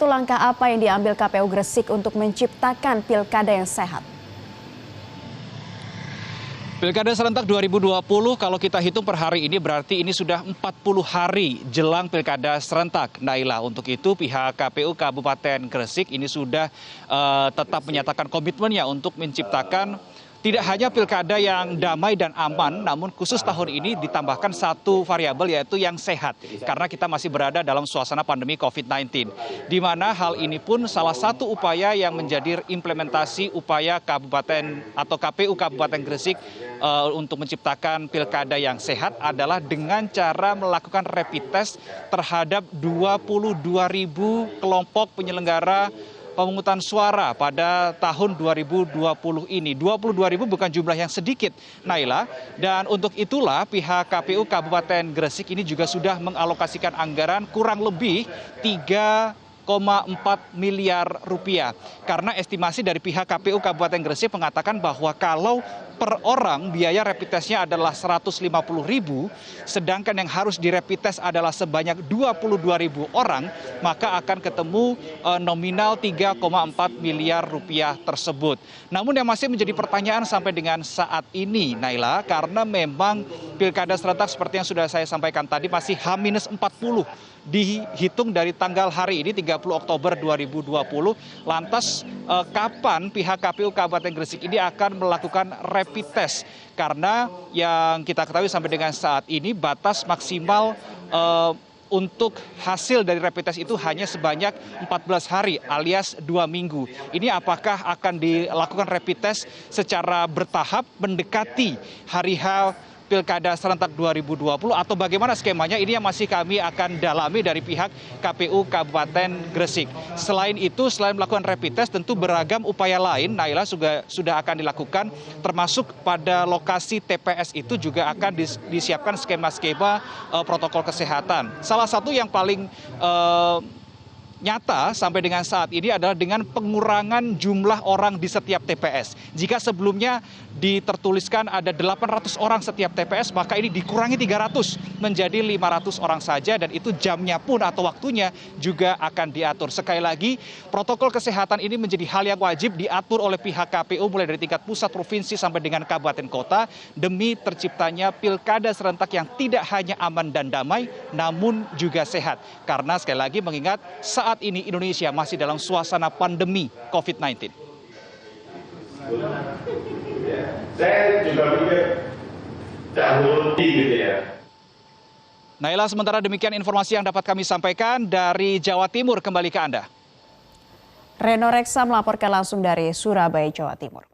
Itu langkah apa yang diambil KPU Gresik untuk menciptakan pilkada yang sehat? Pilkada serentak 2020 kalau kita hitung per hari ini berarti ini sudah 40 hari jelang pilkada serentak. Naila, untuk itu pihak KPU Kabupaten Gresik ini sudah tetap menyatakan komitmennya untuk menciptakan tidak hanya pilkada yang damai dan aman, namun khusus tahun ini ditambahkan satu variabel yaitu yang sehat. Karena kita masih berada dalam suasana pandemi COVID-19. Di mana hal ini pun salah satu upaya yang menjadi implementasi upaya Kabupaten atau KPU Kabupaten Gresik untuk menciptakan pilkada yang sehat adalah dengan cara melakukan rapid test terhadap 22.000 kelompok penyelenggara pemungutan suara pada tahun 2020 ini. 22.000 bukan jumlah yang sedikit, Naila. Dan untuk itulah pihak KPU Kabupaten Gresik ini juga sudah mengalokasikan anggaran kurang lebih 3,4 miliar rupiah. Karena estimasi dari pihak KPU Kabupaten Gresik mengatakan bahwa kalau per orang biaya rapid testnya adalah 150.000, sedangkan yang harus di rapid test adalah sebanyak 22.000 orang, maka akan ketemu nominal 3,4 miliar rupiah tersebut. Namun yang masih menjadi pertanyaan sampai dengan saat ini, Naila, karena memang pilkada serentak seperti yang sudah saya sampaikan tadi masih H-40 dihitung dari tanggal hari ini 30 Oktober 2020. Lantas kapan pihak KPU Kabupaten Gresik ini akan melakukan rapid test? Karena yang kita ketahui sampai dengan saat ini batas maksimal untuk hasil dari rapid test itu hanya sebanyak 14 hari alias 2 minggu. Ini apakah akan dilakukan rapid test secara bertahap mendekati hari H Pilkada serentak 2020 atau bagaimana skemanya, ini yang masih kami akan dalami dari pihak KPU Kabupaten Gresik. Selain itu, selain melakukan rapid test, tentu beragam upaya lain, Naila, sudah akan dilakukan, termasuk pada lokasi TPS itu juga akan disiapkan skema-skema protokol kesehatan. Salah satu yang paling nyata sampai dengan saat ini adalah dengan pengurangan jumlah orang di setiap TPS. Jika sebelumnya tertuliskan ada 800 orang setiap TPS, maka ini dikurangi 300 menjadi 500 orang saja, dan itu jamnya pun atau waktunya juga akan diatur. Sekali lagi, protokol kesehatan ini menjadi hal yang wajib diatur oleh pihak KPU mulai dari tingkat pusat, provinsi sampai dengan kabupaten kota demi terciptanya pilkada serentak yang tidak hanya aman dan damai namun juga sehat. Karena sekali lagi mengingat saat ini Indonesia masih dalam suasana pandemi COVID-19. Saya juga pikir dahulu gitu ya. Naila, sementara demikian informasi yang dapat kami sampaikan dari Jawa Timur. Kembali ke Anda. Reno Reksa melaporkan langsung dari Surabaya, Jawa Timur.